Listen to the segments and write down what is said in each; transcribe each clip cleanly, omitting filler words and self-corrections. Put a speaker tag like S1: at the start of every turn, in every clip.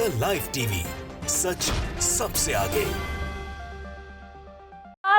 S1: The live TV, सच सबसे आगे।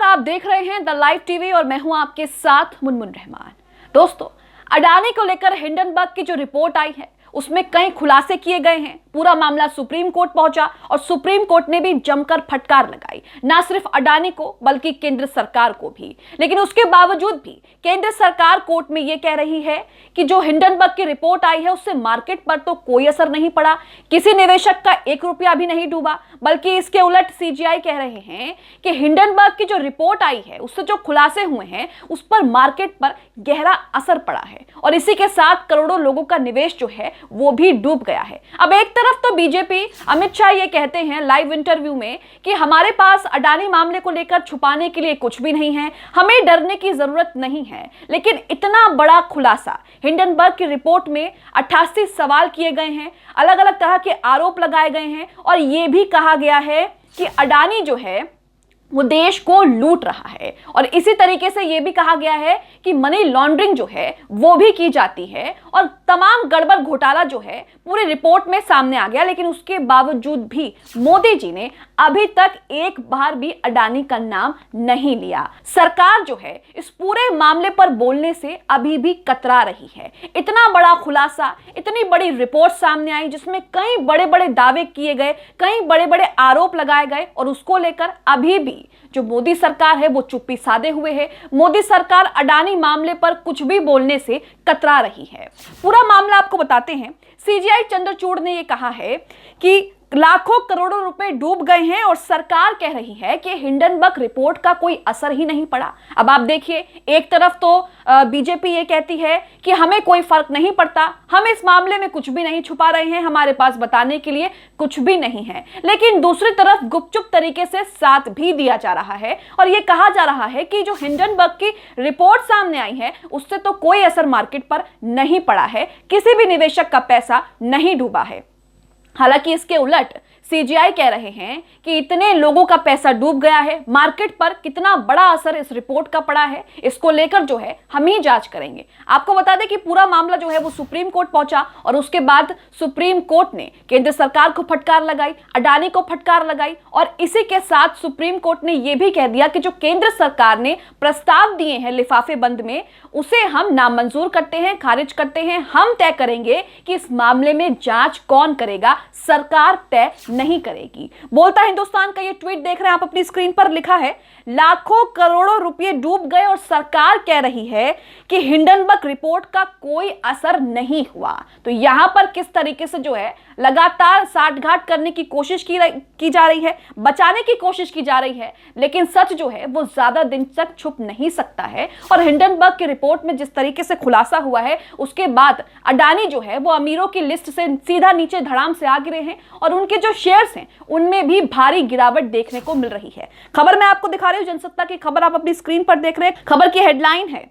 S2: आप देख रहे हैं द लाइव टीवी और मैं हूं आपके साथ मुनमुन रहमान। दोस्तों, अडानी को लेकर हिंडनबर्ग की जो रिपोर्ट आई है उसमें कई खुलासे किए गए हैं। पूरा मामला सुप्रीम कोर्ट पहुंचा और सुप्रीम कोर्ट ने भी जमकर फटकार लगाई, ना सिर्फ अडानी को बल्कि केंद्र सरकार को भी। लेकिन उसके बावजूद भी केंद्र सरकार कोर्ट में यह कह रही है कि जो हिंडनबर्ग की रिपोर्ट आई है उससे मार्केट पर तो कोई असर नहीं पड़ा, किसी निवेशक का 1 रुपया भी नहीं डूबा। बल्कि इसके उलट सीजीआई कह रहे हैं कि हिंडनबर्ग की जो रिपोर्ट आई है उससे जो खुलासे हुए हैं उस पर मार्केट पर गहरा असर पड़ा है और इसी के साथ करोड़ों लोगों का निवेश जो है वो भी डूब गया है। अब एक तरफ तो बीजेपी अमित शाह ये कहते हैं लाइव इंटरव्यू में कि हमारे पास अडानी मामले को लेकर छुपाने के लिए कुछ भी नहीं है, हमें डरने की जरूरत नहीं है। लेकिन इतना बड़ा खुलासा, हिंडनबर्ग की रिपोर्ट में 88 सवाल किए गए हैं, अलग अलग तरह के आरोप लगाए गए हैं और यह भी कहा गया है कि अडानी जो है वो देश को लूट रहा है। और इसी तरीके से यह भी कहा गया है कि मनी लॉन्ड्रिंग जो है वो भी की जाती है और तमाम गड़बड़ घोटाला जो है पूरी रिपोर्ट में सामने आ गया। लेकिन उसके बावजूद भी मोदी जी ने अभी तक एक बार भी अडानी का नाम नहीं लिया। सरकार जो है इस पूरे मामले पर बोलने से अभी भी कतरा रही है। इतना बड़ा खुलासा, इतनी बड़ी रिपोर्ट सामने आई जिसमें कई बड़े बड़े दावे किए गए, कई बड़े बड़े आरोप लगाए गए और उसको लेकर अभी भी जो मोदी सरकार है वो चुप्पी साधे हुए है। मोदी सरकार अडानी मामले पर कुछ भी बोलने से कतरा रही है। पूरा मामला आपको बताते हैं। सीजीआई चंद्रचूड़ ने यह कहा है कि लाखों करोड़ों रुपए डूब गए हैं और सरकार कह रही है कि हिंडनबर्ग रिपोर्ट का कोई असर ही नहीं पड़ा। अब आप देखिए, एक तरफ तो बीजेपी ये कहती है कि हमें कोई फर्क नहीं पड़ता, हम इस मामले में कुछ भी नहीं छुपा रहे हैं, हमारे पास बताने के लिए कुछ भी नहीं है। लेकिन दूसरी तरफ गुपचुप तरीके से साथ भी दिया जा रहा है और यह कहा जा रहा है कि जो हिंडनबर्ग की रिपोर्ट सामने आई है उससे तो कोई असर मार्केट पर नहीं पड़ा है, किसी भी निवेशक का पैसा नहीं डूबा है। हालांकि इसके उलट सीजीआई कह रहे हैं कि इतने लोगों का पैसा डूब गया है, मार्केट पर कितना बड़ा असर इस रिपोर्ट का पड़ा है, इसको लेकर जो है हम ही जांच करेंगे। आपको बता दें कि पूरा मामला जो है वो सुप्रीम कोर्ट पहुंचा और उसके बाद सुप्रीम कोर्ट ने केंद्र सरकार को फटकार लगाई, अडानी को फटकार लगाई और इसी के साथ सुप्रीम कोर्ट ने यह भी कह दिया कि जो केंद्र सरकार ने प्रस्ताव दिए हैं लिफाफे बंद में उसे हम नामंजूर करते हैं, खारिज करते हैं। हम तय करेंगे कि इस मामले में जांच कौन करेगा, सरकार तय नहीं करेगी। बोलता हिंदुस्तान का ये ट्वीट देख रहे हैं आप अपनी स्क्रीन पर, लिखा है लाखों करोड़ों रुपए डूब गए और सरकार कह रही है कि हिंडनबर्ग रिपोर्ट का कोई असर नहीं हुआ। तो यहां पर किस तरीके से जो है लगातार साठगांठ करने की कोशिश की जा रही है, बचाने की कोशिश की जा रही है। लेकिन सच जो है वो ज्यादा दिन तक छुप नहीं सकता है और हिंडनबर्ग की रिपोर्ट में जिस तरीके से खुलासा हुआ है उसके बाद अडानी जो है वो अमीरों की लिस्ट से सीधा नीचे धड़ाम से आ गिरे हैं और उनके जो शेयर्स हैं उनमें भी भारी गिरावट देखने को मिल रही है। खबर मैं आपको दिखा रही हूं, जनसत्ता की खबर आप अपनी स्क्रीन पर देख रहे हैं। खबर की हेडलाइन है,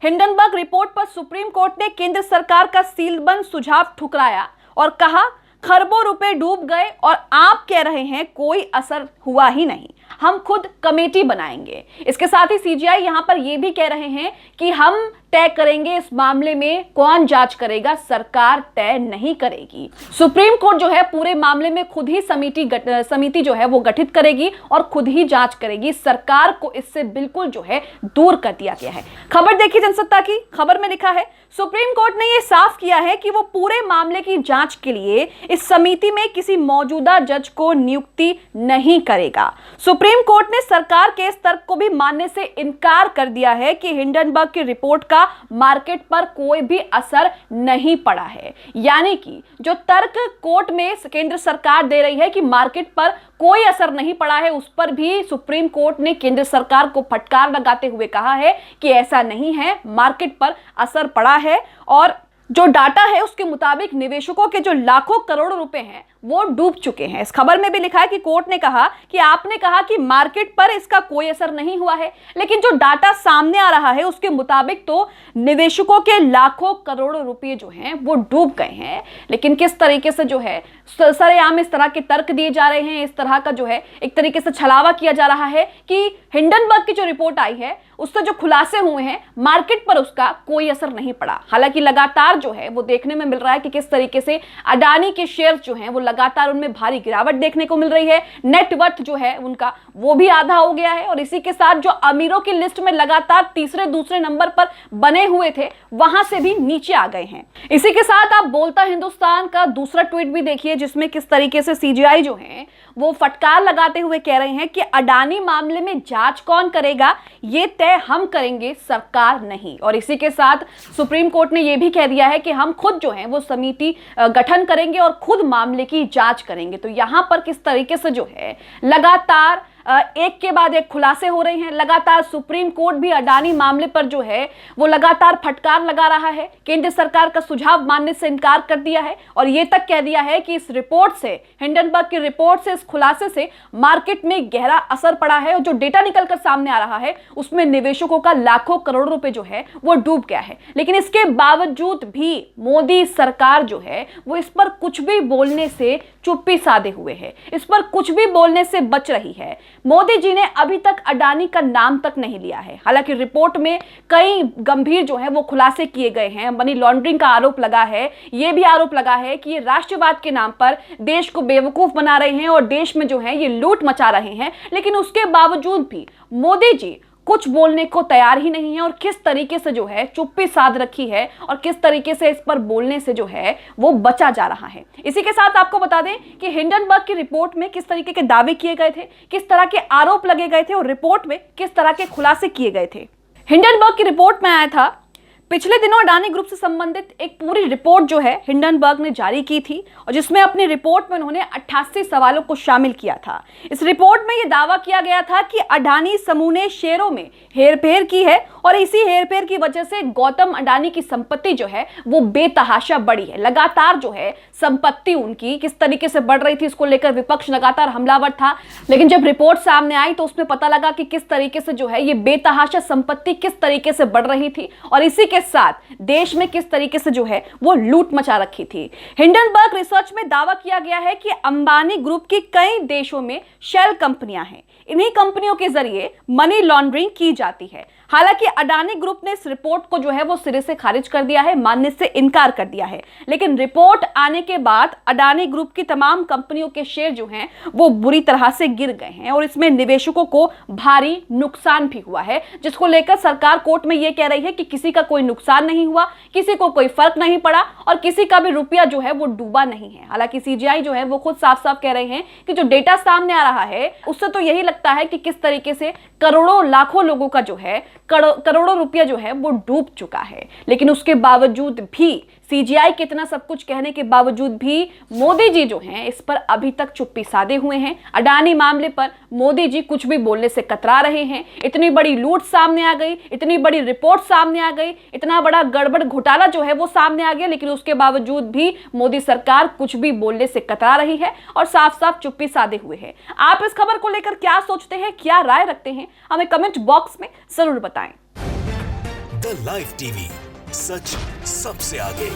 S2: हिंडनबर्ग रिपोर्ट पर सुप्रीम कोर्ट ने केंद्र सरकार का सीलबंद सुझाव ठुकराया और कहा खरबों रुपए डूब गए और आप कह रहे हैं कोई असर हुआ ही नहीं, हम खुद कमेटी बनाएंगे। इसके साथ ही सीजीआई यहां पर यह भी कह रहे हैं कि हम तय करेंगे इस मामले में कौन जांच करेगा, सरकार तय नहीं करेगी। सुप्रीम कोर्ट जो है पूरे मामले में खुद ही समिति जो है वो गठित करेगी और खुद ही जांच करेगी। सरकार को इससे बिल्कुल जो है दूर कर दिया गया है। खबर देखिए जनसत्ता की, खबर में लिखा है सुप्रीम कोर्ट ने यह साफ किया है कि वो पूरे मामले की जांच के लिए इस समिति में किसी मौजूदा जज को नियुक्ति नहीं करेगा। सुप्रीम कोर्ट ने सरकार के इस तर्क को भी मानने से इनकार कर दिया है कि हिंडनबर्ग की रिपोर्ट का मार्केट पर कोई भी असर नहीं पड़ा है। यानी कि जो तर्क कोर्ट में केंद्र सरकार दे रही है कि मार्केट पर कोई असर नहीं पड़ा है, उस पर भी सुप्रीम कोर्ट ने केंद्र सरकार को फटकार लगाते हुए कहा है कि ऐसा नहीं है, मार्केट पर असर पड़ा है और जो डाटा है उसके मुताबिक निवेशकों के जो लाखों करोड़ों रुपए हैं वो डूब चुके हैं। इस खबर में भी लिखा है कि कोर्ट ने कहा कि आपने कहा कि मार्केट पर इसका कोई असर नहीं हुआ है, लेकिन जो डाटा सामने आ रहा है उसके मुताबिक तो निवेशकों के लाखों करोड़ों रुपए जो हैं वो डूब गए हैं। लेकिन किस तरीके से जो है सरेआम इस तरह के तर्क दिए जा रहे हैं, इस तरह का जो है एक तरीके से छलावा किया जा रहा है कि हिंडनबर्ग की जो रिपोर्ट आई है उससे जो खुलासे हुए हैं मार्केट पर उसका कोई असर नहीं पड़ा। हालांकि लगातार जो है वो देखने में मिल रहा है कि किस तरीके से अडानी के शेयर जो हैं वो लगातार उनमें भारी गिरावट देखने को मिल रही है। नेटवर्थ जो है उनका वो भी आधा हो गया है और इसी के साथ जो अमीरों की लिस्ट में लगातार तीसरे दूसरे नंबर पर बने हुए थे वहां से भी नीचे आ गए हैं। इसी के साथ आप बोलता हिंदुस्तान का दूसरा ट्वीट भी देखिए जिसमें किस तरीके से सीजीआई जो है वो फटकार लगाते हुए कह रहे हैं कि अडानी मामले में जांच कौन करेगा ये तय हम करेंगे, सरकार नहीं। और इसी के साथ सुप्रीम कोर्ट ने यह भी कह दिया है कि हम खुद जो है वो समिति गठन करेंगे और खुद मामले की जांच करेंगे। तो यहां पर किस तरीके से जो है लगातार एक के बाद एक खुलासे हो रहे हैं। लगातार सुप्रीम कोर्ट भी अडानी मामले पर जो है वो लगातार फटकार लगा रहा है, केंद्र सरकार का सुझाव मानने से इनकार कर दिया है और ये तक कह दिया है कि इस रिपोर्ट से, हिंडनबर्ग की रिपोर्ट से, इस खुलासे से मार्केट में गहरा असर पड़ा है और जो डेटा निकलकर सामने आ रहा है उसमें निवेशकों का लाखों करोड़ रुपए जो है वो डूब गया है। लेकिन इसके बावजूद भी मोदी सरकार जो है वो इस पर कुछ भी बोलने से चुप्पी साधे हुए है, इस पर कुछ भी बोलने से बच रही है। मोदी जी ने अभी तक अडानी का नाम तक नहीं लिया है। हालांकि रिपोर्ट में कई गंभीर जो है वो खुलासे किए गए हैं। मनी लॉन्ड्रिंग का आरोप लगा है, यह भी आरोप लगा है कि ये राष्ट्रवाद के नाम पर देश को बेवकूफ बना रहे हैं और देश में जो है ये लूट मचा रहे हैं। लेकिन उसके बावजूद भी मोदी जी कुछ बोलने को तैयार ही नहीं है और किस तरीके से जो है चुप्पी साध रखी है और किस तरीके से इस पर बोलने से जो है वो बचा जा रहा है। इसी के साथ आपको बता दें कि हिंडनबर्ग की रिपोर्ट में किस तरीके के दावे किए गए थे, किस तरह के आरोप लगे गए थे और रिपोर्ट में किस तरह के खुलासे किए गए थे। हिंडनबर्ग की रिपोर्ट में आया था, पिछले दिनों अडानी ग्रुप से संबंधित एक पूरी रिपोर्ट जो है हिंडनबर्ग ने जारी की थी और जिसमें अपनी रिपोर्ट में उन्होंने 88 सवालों को शामिल किया था। इस रिपोर्ट में यह दावा किया गया था कि अडानी समूह ने शेयरों में हेरफेर की है और इसी हेरफेर की वजह से गौतम अडानी की संपत्ति जो है वो बेतहाशा बढ़ी है। लगातार जो है संपत्ति उनकी किस तरीके से बढ़ रही थी, इसको लेकर विपक्ष लगातार हमलावर था। लेकिन जब रिपोर्ट सामने आई तो उसमें पता लगा कि किस तरीके से जो है ये बेतहाशा संपत्ति किस तरीके से बढ़ रही थी और इसी के साथ देश में किस तरीके से जो है वो लूट मचा रखी थी। हिंडनबर्ग रिसर्च में दावा किया गया है कि अंबानी ग्रुप की कई देशों में शेल कंपनियां हैं, इन्हीं कंपनियों के जरिए मनी लॉन्ड्रिंग की जाती है। हालांकि अडानी ग्रुप ने इस रिपोर्ट को जो है वो सिरे से खारिज कर दिया है, मानने से इनकार कर दिया है। लेकिन रिपोर्ट आने के बाद अडानी ग्रुप की तमाम कंपनियों के शेयर जो हैं वो बुरी तरह से गिर गए हैं और इसमें निवेशकों को भारी नुकसान भी हुआ है, जिसको लेकर सरकार कोर्ट में ये कह रही है कि किसी का कोई नुकसान नहीं हुआ, किसी को कोई फर्क नहीं पड़ा और किसी का भी रुपया जो है वो डूबा नहीं है। हालांकि सीजीआई जो है वो खुद साफ साफ कह रहे हैं कि जो डेटा सामने आ रहा है उससे तो यही लगता है कि किस तरीके से करोड़ों लाखों लोगों का जो है करोड़ों रुपया जो है वो डूब चुका है। लेकिन उसके बावजूद भी सीजीआई के इतना सब कुछ कहने के बावजूद भी मोदी जी जो हैं इस पर अभी तक चुप्पी साधे हुए हैं। अडानी मामले पर मोदी जी कुछ भी बोलने से कतरा रहे हैं। इतनी बड़ी लूट सामने आ गई, इतनी बड़ी रिपोर्ट सामने आ गई, इतना बड़ा गड़बड़ घोटाला जो है वो सामने आ गया, लेकिन उसके बावजूद भी मोदी सरकार कुछ भी बोलने से कतरा रही है और साफ साफ चुप्पी साधे हुए है। आप इस खबर को लेकर क्या सोचते हैं, क्या राय रखते हैं, हमें कमेंट बॉक्स में जरूर बताएं।
S1: द लाइव टीवी, सच सबसे आगे।